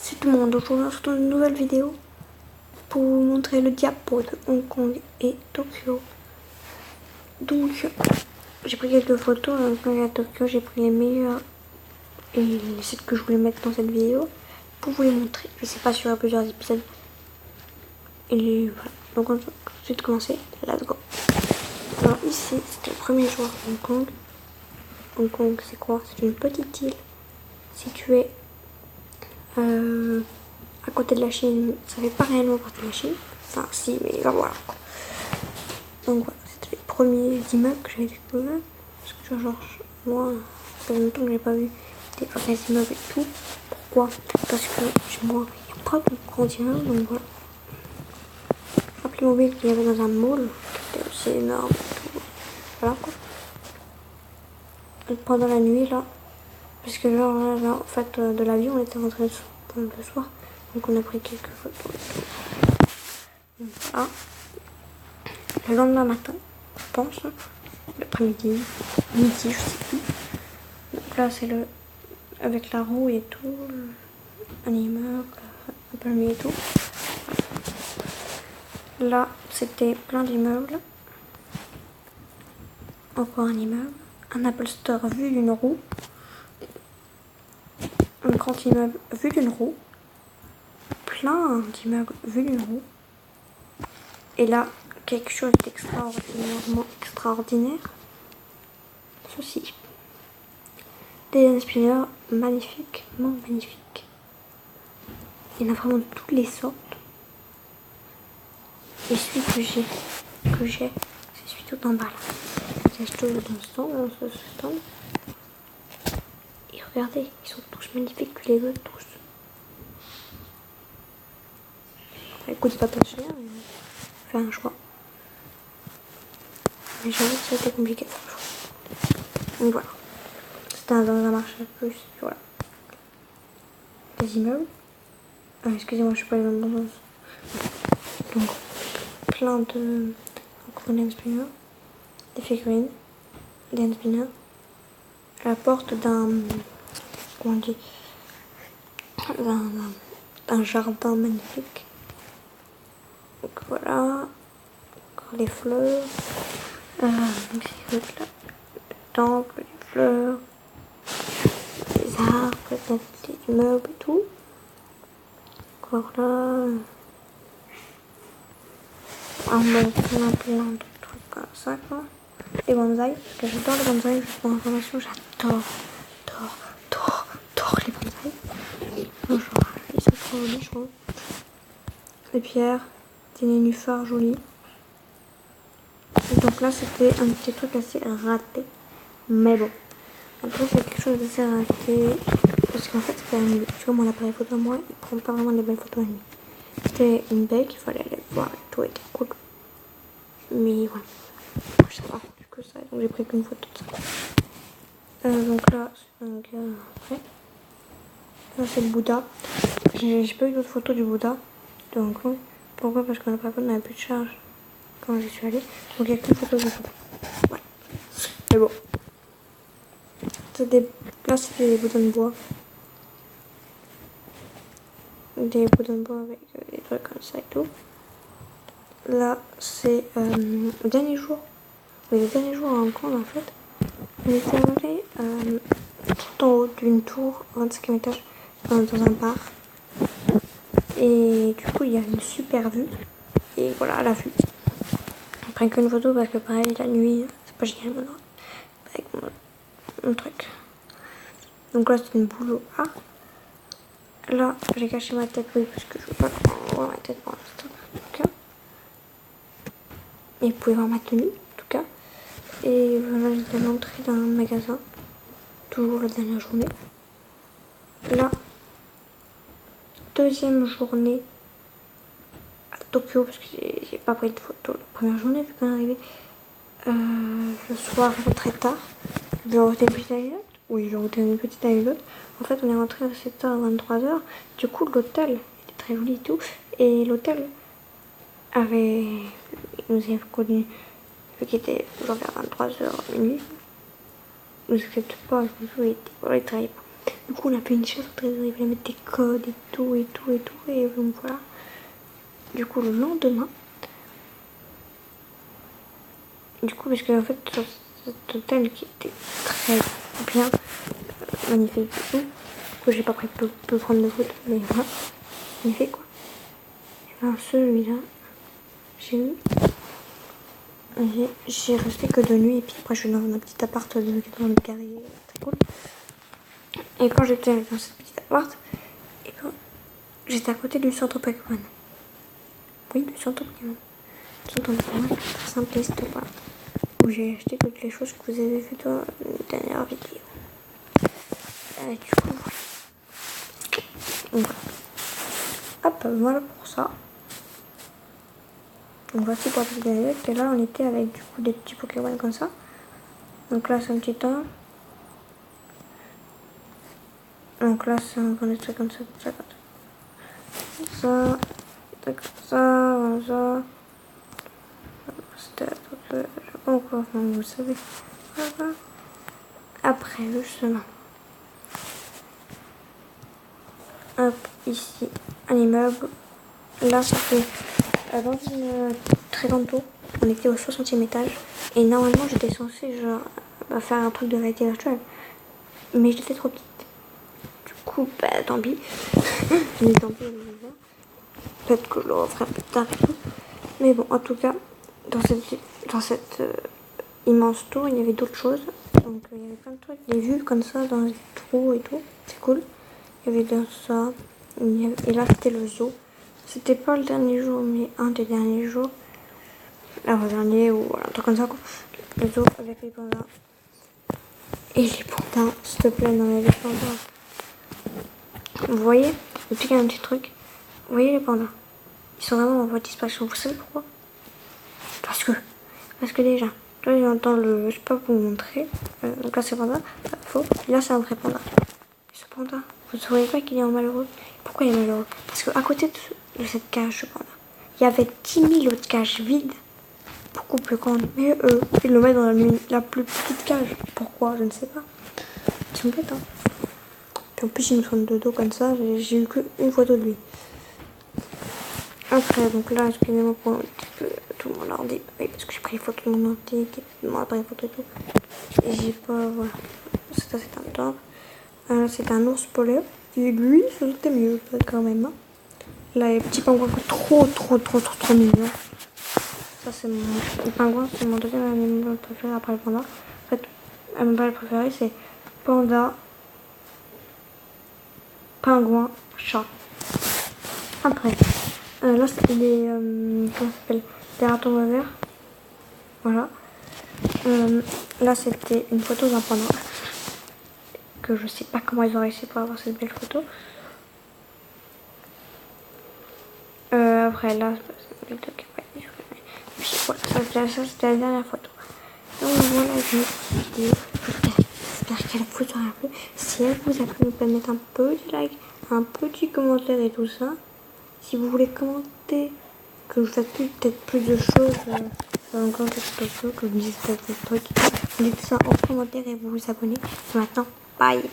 c'est tout le monde. Aujourd'hui, on se retrouve dans une nouvelle vidéo pour vous montrer le diapo de Hong Kong et Tokyo. Donc, j'ai pris quelques photos. Hong Kong et à Tokyo, j'ai pris les meilleures et celles que je voulais mettre dans cette vidéo pour vous les montrer. Je sais pas s'il y aura plusieurs épisodes. Et voilà. Donc, on va tout de suite commencer. Let's go. Alors, ici, c'était le premier jour à Hong Kong. Hong Kong, c'est quoi? C'est une petite île située à côté de la Chine. Ça fait pas réellement partie de la Chine. Enfin, si, mais voilà. Donc voilà, c'était les premiers immeubles que j'avais découverts. Parce que genre, moi, ça fait longtemps que j'ai pas vu des vrais immeubles et tout. Pourquoi? Parce que chez moi, il n'y a pas de grands immeubles, donc voilà. La Playmobil qu'il y avait dans un mall, qui était aussi énorme et tout. Voilà quoi. Et pendant la nuit là, parce que genre là, en fait, de l'avion, on était rentré le soir. Donc on a pris quelques photos et tout. Donc voilà. Le lendemain matin, je pense, l'après-midi, midi, je sais plus. Donc là, c'est le avec la roue et tout, un immeuble, un peu et tout. Là, c'était plein d'immeubles. Encore un immeuble, un Apple Store vu d'une roue, un grand immeuble vu d'une roue, plein d'immeubles vu d'une roue. Et là, quelque chose d'extraordinairement extraordinaire. Ceci. Des spinners magnifiquement magnifiques. Il y en a vraiment de toutes les sortes. Et celui que j'ai, c'est celui tout en bas là. J'ai acheté dans ce stand. Et regardez, ils sont tous magnifiques, que les autres tous. Ça coûte pas très cher, mais faire un choix. Mais j'avoue que c'était compliqué de faire un choix. Donc voilà. C'était dans un marché à plus, voilà. Des immeubles. Excusez-moi, je suis pas allée dans le bon sens. Donc, plein de hand spinners, des figurines, des hand spinners, la porte d'un, comment on dit, d'un jardin magnifique. Donc voilà, encore les fleurs, donc c'est là, le temple, les fleurs, les arbres, les immeubles et tout. Encore là, plein de trucs comme ça quoi. Les bonsaïs, parce que j'adore les bonsaïs, juste pour information, j'adore les bonsaïs. Genre, ils sont trop jolis, je trouve. Des pierres, des nénuphars jolis. Et donc là, c'était un petit truc assez raté. Mais bon. Après, c'est quelque chose d'assez raté. Parce qu'en fait, c'était un... Tu vois, mon appareil photo, moi, il prend pas vraiment des belles photos à nuit. C'était une baie qu'il fallait aller voir et tout, était cool. Mais voilà. Je sais pas plus que ça, donc j'ai pris qu'une photo de ça. Donc là, c'est un gars après. Là, c'est le Bouddha. J'ai pas eu d'autres photos du Bouddha. Donc, oui. Pourquoi? Parce qu'on n'avait plus de charge quand j'y suis allée. Donc, il n'y a qu'une photo du Bouddha. Ouais. Mais bon. Là, c'était des boutons de bois. Des boutons de bois avec des trucs comme ça et tout. Là, c'est le dernier jour. Oui, le dernier jour à Hong Kong, en fait. On était allé tout en haut d'une tour, au 25e étage, dans un bar. Et du coup, il y a une super vue. Et voilà, la vue. On prend qu'une photo parce que pareil, la nuit, c'est pas génial maintenant. Avec mon truc. Donc là, c'est une boule A. Là, j'ai caché ma tête, oui, parce que je veux pas qu'on voit ma tête pour l'instant. En tout cas. Et vous pouvez voir ma tenue, en tout cas. Et voilà, j'étais à l'entrée d'un magasin. Toujours la dernière journée. Là, deuxième journée à Tokyo, parce que j'ai pas pris de photo la première journée, vu qu'on est arrivé le soir très tard. Je vais raconter une petite anecdote. Oui, je vais raconter une petite anecdote. En fait, on est rentré à 7h à 23h. Du coup, l'hôtel était très joli et tout. Et l'hôtel avait... Il nous avait connu, vu qu'il était genre vers 23h minuit. Il nous accepte pas, il travaillait pas. Du coup, on a fait une chasse au trésor, il fallait mettre des codes et tout, et tout, et tout. Et donc voilà. Du coup, le lendemain, parce que en fait, cet hôtel qui était très bien, magnifique et tout, que j'ai pas pris peu prendre de photos, mais voilà, magnifique quoi. Et ben celui-là, j'ai resté que de nuit, et puis après je suis dans un petit appart de 80 mètres carrés, très cool. Et quand j'étais dans ce petit appart, et ben, j'étais à côté du centre Pokémon. Oui, du centre Pokémon. Le centre Pokémon, très simpliste, voilà. Où j'ai acheté toutes les choses que vous avez vues dans la dernière vidéo. Et du coup, voilà. Donc, hop, voilà pour ça. Donc voici pour la petite anecdote. Et là, on était avec du coup des petits Pokémon comme ça. Donc là, c'est un petit temps. Donc là, c'est un grand truc comme ça, comme ça, comme ça. C'était je sais pas encore, vous savez. Voilà. Après, justement. Hop, ici, un immeuble. Là, ça fait dans une très grande tour. On était au 60e étage. Et normalement, j'étais censée genre, faire un truc de réalité virtuelle. Mais j'étais trop petite. Du coup, tant pis. Mais tant pis, peut-être que je le referai plus tard et tout. Mais bon, en tout cas, dans cette immense tour, il y avait d'autres choses. Donc, il y avait plein de trucs, des vues comme ça dans les trous et tout. C'est cool. Il y avait dans ça. Et là, c'était le zoo. C'était pas le dernier jour, mais un des derniers jours. L'avant-dernier ou un truc comme ça, quoi. Le zoo avec les pandas. Et les pandas, s'il te plaît, non, les pandas. Vous voyez, et puis il y a un petit truc. Vous voyez les pandas, ils sont vraiment en voie de disparition. Vous savez pourquoi? Parce que déjà, là j'entends le, je sais pas vous montrer. Donc là c'est panda, faux. Et là c'est un vrai panda. Et ce panda, vous ne sauriez pas qu'il est en malheureux. Pourquoi il est malheureux? Parce qu'à côté de cette cage de panda, il y avait 10 000 autres cages vides, beaucoup plus grandes. Mais eux, ils le mettent dans la plus petite cage. Pourquoi? Je ne sais pas. Ils sont bêtes, hein. Puis en plus, il me tourne de dos comme ça, j'ai eu qu'une photo de lui. Après, donc là, excusez-moi pour un petit peu tout mon ordi. Oui, parce que j'ai pris une photo de mon ordi, mon appareil photo et tout. Et j'ai pas, voilà. Ça, c'est un temps. C'est un ours polaire. Et lui, c'était mieux, quand même. Hein. Là, les petits pingouins, trop mignons. Ça, c'est le pingouin, c'est mon deuxième animal préféré après le panda. En fait, mon animal préféré, c'est panda, pingouin, chat. Après, là c'est les comment ça s'appelle, des ratons verts. Voilà. Là c'était une photo d'un panda que je sais pas comment ils ont réussi pour avoir cette belle photo. Après là puis voilà, ça c'était la dernière photo. Donc voilà, j'espère qu'elle vous aura plu. Si elle vous a plu, vous pouvez mettre un petit like, un petit commentaire et tout ça. Si vous voulez commenter, que je fasse peut-être plus de choses, encore quelque chose, que je me dise peut-être des trucs, vous dites ça en commentaire et vous vous abonnez. Et maintenant, bye!